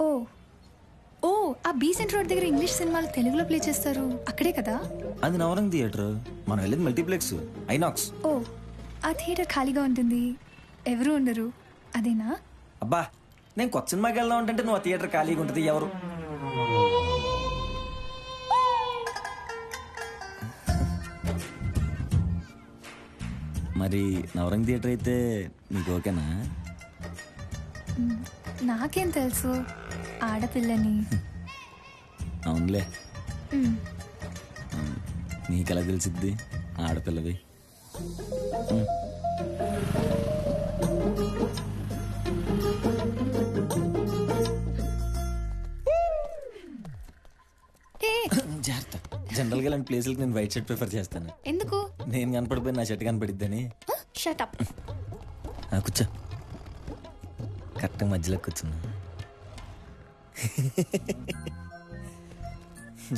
ఓ ఓ ఆ be centre road దగ్గర English సినిమాలు తెలుగులో ప్లే చేస్తారు అక్కడే కదా? అది నవరంగ్ థియేటర్, మనం వెళ్ళేది మల్టీప్లెక్స్ ఐనాక్స్. ఓ ఆ థియేటర్ ఖాళీగా ఉంటుంది, ఎవరు ఉండరు, అదేనా? అబ్బా, నేను కొత్త సినిమాకి వెళ్దాం అంటే నువ్వు ఆ థియేటర్ ఖాళీగా ఉంటుంది ఎవరు? మరి నవరంగ్ థియేటర్ అయితే నీకు ఓకేనా? నాకేం తెలుసు, ఆడపిల్లని. అవునులే, మ్, నీకెలా తెలిసిద్ది ఆడపిల్లవి? ఏ, జాగ్రత్త. జనరల్గా ఇలాంటి ప్లేసులకి నేను వైట్ షర్ట్ ప్రిఫర్ చేస్తాను. ఎందుకు? నేను కనపడిపోయి నా షర్ట్ కనపడిద్దని. Shut up. కూర్చో, కరెక్ట్గా మధ్యలో కూర్చున్నా.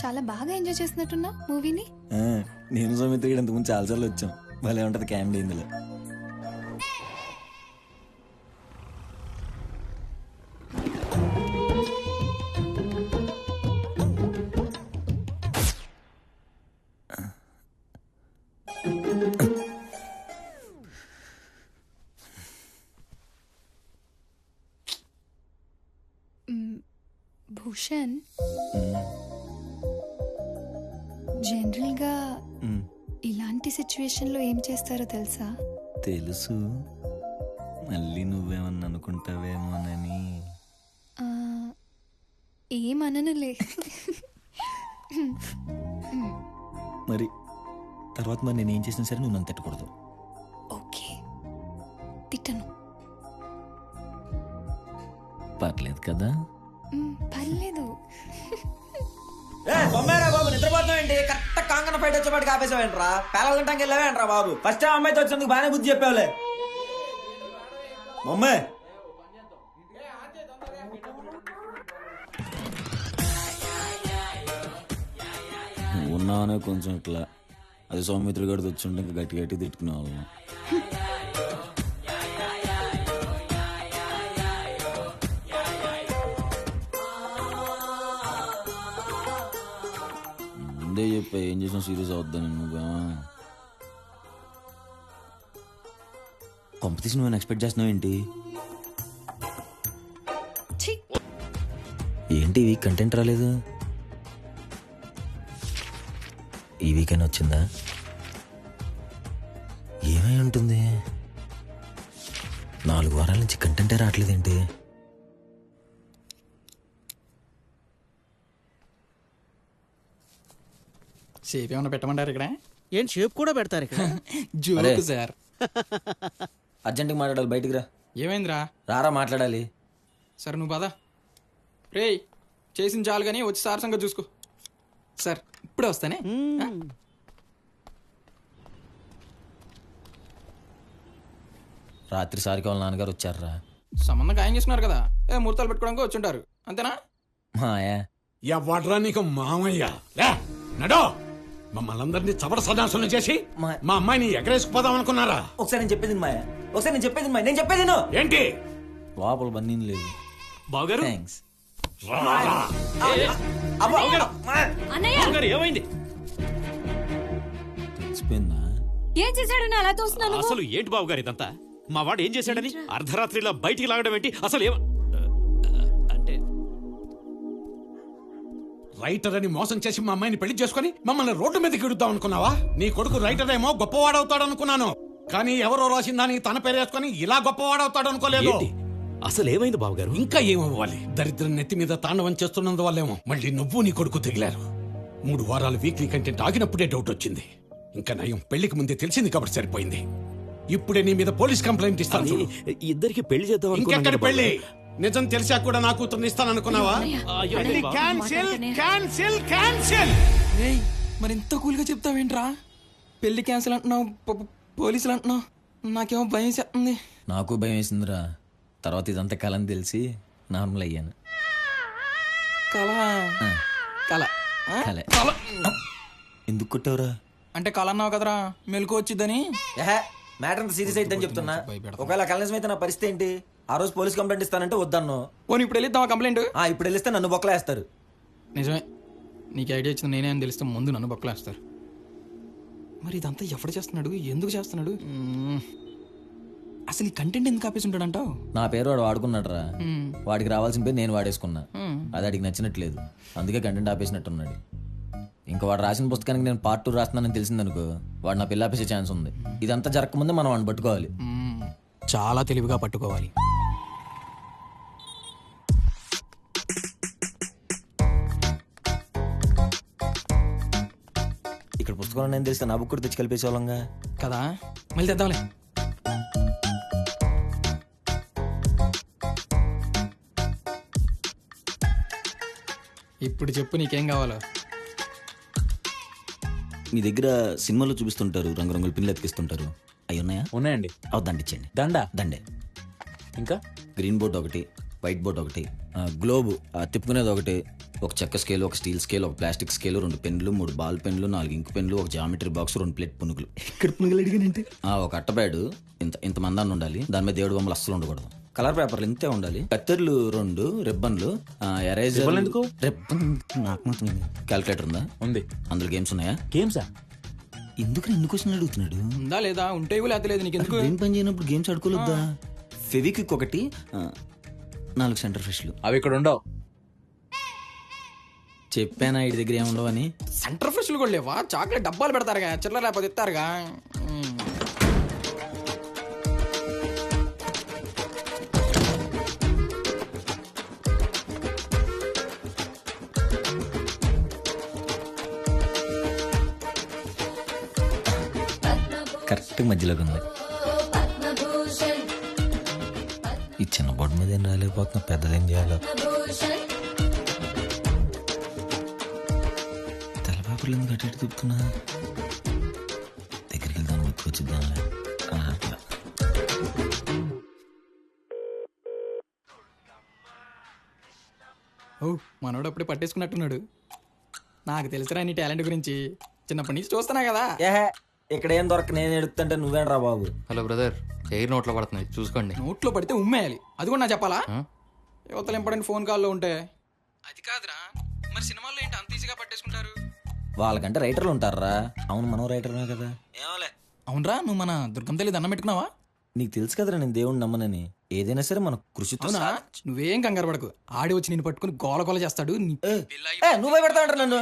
చాలా బాగా ఎంజాయ్ చేసినట్టున్నా మూవీని. నేను సౌమిత్ర గడ ఇంతకుముందు చాలాసార్లు వచ్చాం. భలే ఉంటుంది కామెడీ ఇందులో. భూషణ్, జనరల్గా ఇలాంటి సిచ్యువేషన్లో ఏం చేస్తారో తెలుసా? తెలుసు, మళ్ళీ నువ్వేమన్నా అనుకుంటావేమోనని. ఆ, ఏమననులే. మరి తర్వాత మరి నేనేం చేసినా సరే నువ్వు నన్ను తిట్టకూడదు. ఓకే, తిట్టను. పర్లేదు కదా? పర్లేదు. నిద్రపోతావేంటి? కరెక్ట్ కాంగన ఫైట్ వచ్చేపాటికి ఆపేసావేంట్రా? పేలంటానికి వెళ్ళావేంట్రా బాబు? ఫస్ట్ అమ్మాయితో వచ్చినందుకు బాగానే బుద్ధి చెప్పావులే. మమ్మే ఉన్నావనే కొంచెం ఇట్లా, అది సౌమిత్ర గడితో వచ్చి ఇంకా గట్టి గట్టి తిట్టుకునే వాళ్ళం. ముందే చెప్పా ఏం చేసినా సీరియస్ అవుద్దని. నువ్వుగా కాంపిటీషన్ నువ్వు ఎక్స్పెక్ట్ చేస్తున్నావు ఏంటి? ఛీ, ఏంటి ఈ వీక్ కంటెంట్ రాలేదు? ఈ వీకెండ్ వచ్చిందా? ఏమై ఉంటుంది? 4 వారాల నుంచి కంటెంటే రావట్లేదేంటి? షేప్ ఏమన్నా పెట్టమంటారు ఇక్కడ? ఏం షేప్ కూడా పెడతారు ఇక్కడ? Joke sir. అర్జెంట్గా మాట్లాడాలి, బయటికి రా. ఏమైందిరా? రారా మాట్లాడాలి. సార్ నువ్వు పదా. రే చేసిన చాలు కానీ వచ్చి సార్ సంగతి చూసుకో. సార్ ఇప్పుడే వస్తానే. రాత్రి సారికి వాళ్ళ నాన్నగారు వచ్చారా? సంబంధం ఖాయం చేసుకున్నారు కదా, ముహూర్తాలు పెట్టుకోవడానికి వచ్చి ఉంటారు అంతేనా? మాయా ఎవడ్రా నీకు మామయ్య? లే నడో, మమ్మల్ని అందరినీ చవడ సదాసులను చేసి మా అమ్మాయిని ఎగరేసుకుపోదాం అనుకున్నారా? ఒకసారి నేను చెప్పేది మాయా, ఒకసారి నేను చెప్పేది మాయా, నేను చెప్పేది నువ్వు. ఏంటి లోపల బన్నీ లేదు. బావగారు థ్యాంక్స్. ఏమైంది? తెలిసిపోయిందా? ఏం చేశాడని అలా చూస్తున్నాను? అసలు ఏంటి బాబు గారు ఇదంతా? మా వాడు ఏం చేశాడని అర్ధరాత్రిలో బయటికి లాగడం ఏంటి? అసలు అంటే రైటర్ అని మోసం చేసి మా అమ్మాయిని పెళ్లి చేసుకుని మమ్మల్ని రోడ్డు మీదకి ఇడుద్దాం అనుకున్నావా? నీ కొడుకు రైటర్ ఏమో గొప్పవాడవుతాడు అనుకున్నాను, కానీ ఎవరో రాసిందని తన పేరు వేసుకుని ఇలా గొప్పవాడవుతాడు అనుకోలేదు. అసలు ఏమైంది బాబు గారు? ఇంకా ఏమవ్వాలి? దరిద్రం నెత్తి మీద తాండవం చేస్తున్నందువల్లేమో మళ్ళీ నువ్వు నీ కొడుకు తెగిలారు. 3 వారాలు వీక్లీ కంటెంట్ ఆగినప్పుడే డౌట్ వచ్చింది. ఇంకా నయం పెళ్లికి ముందే తెలిసింది కాబట్టి సరిపోయింది. ఇప్పుడే నీ మీద పోలీస్ కంప్లైంట్ ఇస్తాను చూడు. ఇద్దరికి పెళ్లి చేద్దాం. ఇంకెక్కడి పెళ్లి? నిజం తెలిసా కూడా నా కూతుర్ని ఇస్తాననుకున్నావా? మరి ఇంత కూల్గా చెప్తావేంట్రా? పెళ్లి క్యాన్సిల్ అంటున్నావు, పోలీసులు అంటున్నావు, నాకేమో భయం వేసేస్తుంది. నాకు భయం వేసిందిరా. తర్వాత ఇదంతా కలని తెలిసి నార్మల్ అయ్యాను. కళ కళ కలే. ఎందుకు కొట్టావురా? అంటే కళ అన్నావు కదరా, మెలకు వచ్చిద్దని. మ్యాటర్ అంత సీరియస్ అయిద్దని చెప్తున్నా. ఒకవేళ కలనిజం అయితే నా పరిస్థితి ఏంటి? ఆ రోజు పోలీస్ కంప్లైంట్ ఇస్తానంటే వద్దన్ను. పోనీ ఇప్పుడు వెళ్ళిద్దాం కంప్లైంట్. ఇప్పుడు వెళ్ళిస్తే నన్ను బొక్కలేస్తారు. నిజమే, నీకు ఐడియా ఇచ్చింది నేనే అని తెలిస్తే ముందు నన్ను బొక్కలేస్తారు. మరి ఇదంతా ఎవడు చేస్తున్నాడు, ఎందుకు చేస్తున్నాడు? అసలు ఈ కంటెంట్ ఎందుకు ఆపేసి ఉంటాడంటావు? నా పేరు వాడు వాడుకున్నాడు రా. వాడికి రావాల్సిన పేరు నేను వాడేసుకున్నా. అది వాడికి నచ్చినట్లేదు, అందుకే కంటెంట్ ఆపేసినట్టున్నాడు. ఇంకా వాడు రాసిన పుస్తకానికి నేను పార్ట్ 2 రాస్తున్నానని తెలిసిందనుకో, వాడు నా పిల్ల ఆపేసే ఛాన్స్ ఉంది. ఇదంతా జరగకముందే మనం వాడిని పట్టుకోవాలి. చాలా తెలివిగా పట్టుకోవాలి. ఇక్కడ పుస్తకంలో నేను తెలిస్తే నా బుక్ కూడా తెచ్చి కలిపేసేవాళ్ళంగా కదా, మళ్ళీ తెద్దాంలే. ఇప్పుడు చెప్పు నీకేం కావాలో. మీ దగ్గర సినిమాలో చూపిస్తుంటారు, రంగురంగుల పిన్లు ఎతికిస్తుంటారు, అవి ఉన్నాయా? ఉన్నాయండి. దండిచ్చండి. దండే. ఇంకా గ్రీన్ బోర్డ్ ఒకటి, వైట్ బోర్డ్ ఒకటి, గ్లోబ్ తిప్పుకునేది ఒకటి, ఒక చెక్క స్కేల్, ఒక స్టీల్ స్కేల్, ఒక ప్లాస్టిక్ స్కేల్, 2 పెన్లు, 3 బాల్ పెన్లు, 4 ఇంక్ పెన్లు, ఒక జామెట్రీ బాక్స్, 2 ప్లేట్ పునుగులు. ఇక్కడ పునుగులు అడిగానంటే ఒక అట్టప్యాడ్ ఇంత మందాన్ని ఉండాలి. దాని మీద 7 బొమ్మలు అస్సలు ఉండకూడదు. కలర్ పేపర్లు ఇంతే ఉండాలి. కత్తెర్లు 2, రిబ్బన్లు, ఎరేజర్. ఎందుకు? క్యాల్కులేటర్ ఉందా? ఉంది. అందులో గేమ్స్ ఉన్నాయా? గేమ్సా? ఎందుకు ఎన్ని క్వశ్చన్లు అడుగుతున్నాడు? ఉందా లేదా? ఉంటే లేకపోతే లేదు. నీకు ఎందుకు? ఏం పని చేయనప్పుడు గేమ్స్ ఆడుకోలేదా? ఫెవిక్విక్ ఒకటి, 4 సెంటర్ ఫ్రెష్లు. అవి ఇక్కడ ఉండవు. చెప్పానా ఇటు దగ్గర ఏముండవు అని. సెంటర్ ఫ్రెష్లు కూడా లేవా? చాక్లెట్ డబ్బాలు పెడతారుగా, చిల్లర లేకపోతే ఇస్తారుగా. కరెక్ట్ మధ్యలోకి ఉంది. ఈ చిన్న బోర్డు మీద ఏం రాలేకపోతున్నా, పెద్దదేం చేయాలో. తెల్లపేపర్లు ఎందుకు అటు ఇటు తిప్పుతున్నా? దగ్గరికి వెళ్తాను, వచ్చిద్దాంలే. అట్లా ఓ, మనోడు అప్పుడే పట్టేసుకున్నట్టున్నాడు. నాకు తెలుసురా నీ టాలెంట్ గురించి, చిన్నప్పటి నుంచి చూస్తున్నా కదా. ఏహే, ఇక్కడ ఏం దొరక నేను ఎడుతుంటే నువ్వేంట్రా బాబు? హలో బ్రదర్, ఎయిర్ నోట్లో పడుతున్నాయి చూసుకోండి. నోట్లో పడితే ఉమ్మేయాలి, అది కూడా నా చెప్పాలా? యువతలు ఇంపార్టెంట్ ఫోన్ కాల్లో ఉంటే. అది కాదురా, మరి సినిమాల్లో ఏంటి అంత ఈజీగా పట్టేసుకుంటారు? వాళ్ళకంటే రైటర్లు ఉంటారా. అవును, మనం రైటర్మే కదా. ఏమోలే. అవునరా, నువ్వు మన దుర్గం తల్లి దండం పెట్టుకున్నావా? నీకు తెలుసు కదరా నేను దేవుణ్ణి నమ్మనని. ఏదైనా సరే మన కృషితో. నువ్వేం కంగారు పడకు, ఆడి వచ్చి నేను పట్టుకుని గోల గోల చేస్తాడు. నువ్వు భయపెడతావంటారు నన్ను.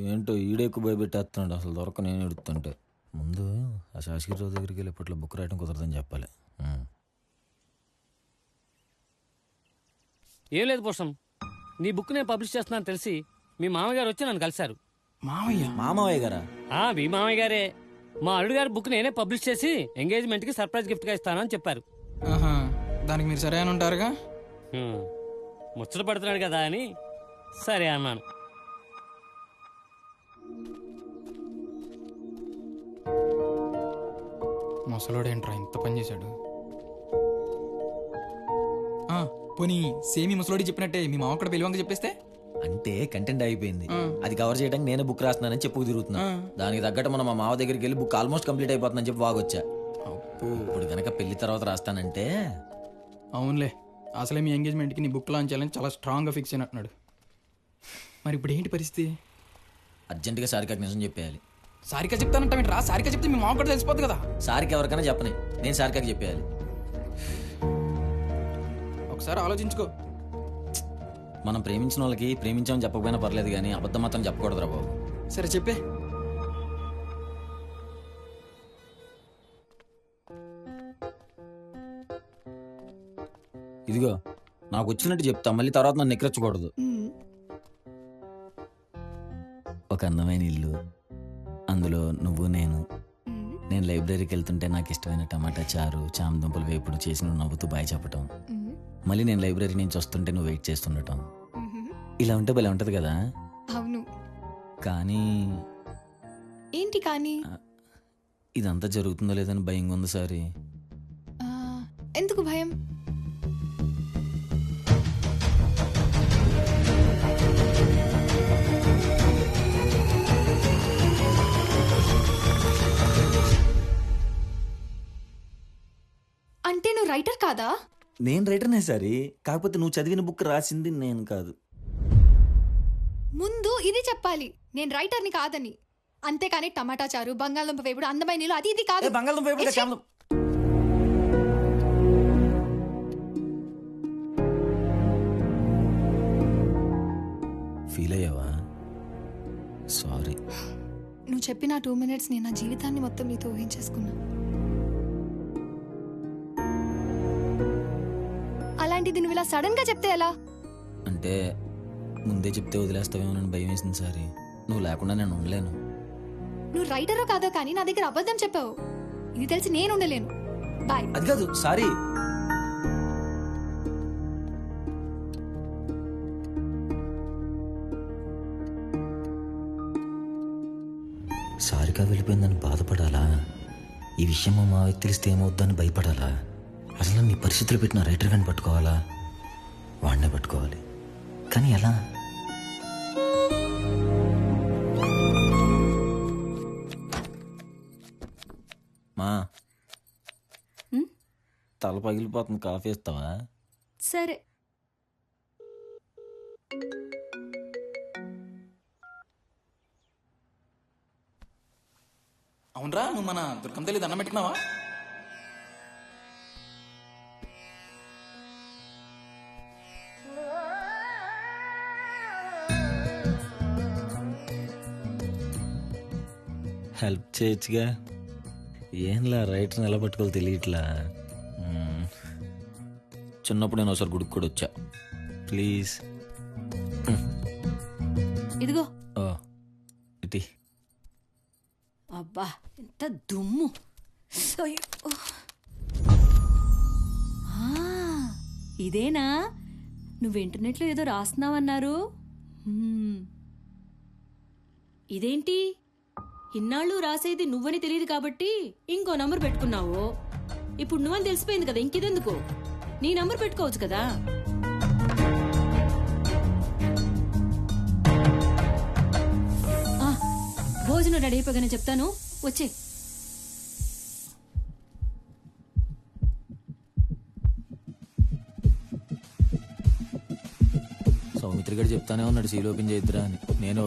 ఏంటో ఈడెక్కువ భయపెట్టేస్తున్నాడు. అసలు దొరక నేను ఎడుతుంటే. ముందు ఆ శాసగిరిరావు దగ్గరికి వెళ్ళి ఇప్పట్లో బుక్ రాయడం కుదరదని చెప్పాలి. ఏం లేదు పోషం, నీ బుక్ నేను పబ్లిష్ చేస్తున్నాను తెలిసి మీ మామయ్య గారు వచ్చి నన్ను కలిశారు. మామయ్య గారా? మీ మామయ్య గారే. మా అల్లుడు గారి బుక్ నేనే పబ్లిష్ చేసి ఎంగేజ్మెంట్ కి సర్ప్రైజ్ గిఫ్ట్ గా ఇస్తానని చెప్పారు. దానికి మీరు సరే అని ఉంటారుగా. ముచ్చట పడుతున్నాడు కదా అని సరే అన్నాను. ముసలోడేంట్రా ఇంత పని చేశాడు? పోనీ సేమి ముసలోడి చెప్పినట్టే మీ మామ కూడా పిలువంగా చెప్పేస్తే. అంటే కంటెంట్ అయిపోయింది, అది కవర్ చేయడానికి నేనే బుక్ రాస్తున్నానని చెప్పు తిరుగుతున్నా. దానికి తగ్గట్టు మనం మా మామ దగ్గరికి వెళ్ళి బుక్ ఆల్మోస్ట్ కంప్లీట్ అయిపోతుందని చెప్పి వాగొచ్చా. ఇప్పుడు కనుక పెళ్లి తర్వాత రాస్తానంటే. అవునులే, అసలే మీ ఎంగేజ్మెంట్కి నీ బుక్ లాంచ్ చేయాలని చాలా స్ట్రాంగ్గా ఫిక్స్ అయినట్టున్నాడు. మరి ఇప్పుడు ఏంటి పరిస్థితి? అర్జెంటుగా సారికాకి నిజం చెప్పేయాలి. సారిక చెప్తానంటా రా. సారిక చెప్తే మీ మామ కూడా తెలిసిపోద్ది కదా. సారికి ఎవరికైనా చెప్పని, నేను సారికాకి చెప్పేయాలి. ఒకసారి ఆలోచించుకో. మనం ప్రేమించిన వాళ్ళకి ప్రేమించామని చెప్పకపోయినా పర్లేదు, కానీ అబద్ధం మాత్రం చెప్పకూడదురా బాబు. సరే చెప్పే. ఇదిగో నాకు వచ్చినట్టు చెప్తా, మళ్ళీ తర్వాత నన్ను ఎక్కరచ్చకూడదు. ఒక అందమైన ఇల్లు, అందులో నువ్వు నేను లైబ్రరీకి వెళ్తుంటే నాకు ఇష్టమైన టమాటా చారు, చామదుంపలు వేపుడు చేసి నువ్వు నవ్వుతూ బాయ్ చెప్పటం. మళ్ళీ నేను లైబ్రరీ నుంచి వస్తుంటే నువ్వు వెయిట్ చేస్తుండటం. ఇలా ఉంటే భలే ఉంటది కదా. అవును. కానీ ఏంటి కానీ? ఇదంతా జరుగుతుందో లేదని భయంగా ఉంది సారీ. ఎందుకు భయం? రైటర్ కాదా? నేను రైటర్నే సారీ, కాకపోతే నువ్వు చదివిన బుక్ రాసింది నేను కాదు. ముందు ఇది చెప్పాలి, నేను రైటర్ని కాదని. అంతేకాని టమాటా చారు, బంగాళదుంప వేపుడు, అందమైన నీళ్ళు అది ఇది కాదు. బంగాళదుంప వేపుడే కేవలం. ఫీల్ అయ్యావా? సారీ. నువ్వు చెప్పిన 2 minutes నేను నా జీవితాన్ని మొత్తం నీతో ఊహించేసుకున్నా. అలాంటిది నువ్వు ఇలా సడన్ గా చెప్తే ఎలా? అంటే ముందే చెప్తే వదిలేస్తావేమోనని భయం వేసింది సారీ. నువ్వు లేకుండా నేను ఉండలేను. నువ్వు రైటరో కాదో కానీ నా దగ్గర అబద్ధం చెప్పావు. ఇది తెలిసి నేను ఉండలేను. బాయ్. అది కాదు సారీ. సారిగా వెళ్ళిపోయిందని బాధపడాలా? ఈ విషయం మా మావయ్యకి తెలిస్తే ఏమవుద్దని భయపడాలా? అసలు నీ పరిస్థితులు పెట్టిన రైటర్ గాని పట్టుకోవాలా? వాడినే పట్టుకోవాలి, కానీ ఎలా? మా తల పగిలిపోతుంది, కాఫీ ఇస్తావా? సరే. అవునరా, నువ్వు మన దుర్గం తల్లి దండం పెట్టుకున్నావా? హెల్ప్ చేయొచ్చుగా. ఏంలా రైటర్ని ఎలా పట్టుకోవాలి తెలియట్లా. చిన్నప్పుడు నేను ఒకసారి గుడికి కూడా వచ్చా. ప్లీజ్. ఇదిగో. ఓ ఇటీ. అబ్బా ఎంత దుమ్ము. అయ్యో. ఆ, ఇదేనా నువ్వు ఇంటర్నెట్లో ఏదో రాస్తున్నావన్నారు? ఇదేంటి ఇన్నాళ్ళు రాసేది నువ్వని తెలియదు కాబట్టి ఇంకో నంబర్ పెట్టుకున్నావు. ఇప్పుడు నువ్వని తెలిసిపోయింది కదా, ఇంకిదెందుకు? నీ నంబర్ పెట్టుకోవచ్చు కదా. భోజనం రెడీ అయిపోగానే చెప్తాను, వచ్చే. సౌమిత్రి గారు చెప్తానే ఉన్నాడు సీల్ ఓపెన్ చేద్దురా అని. నేను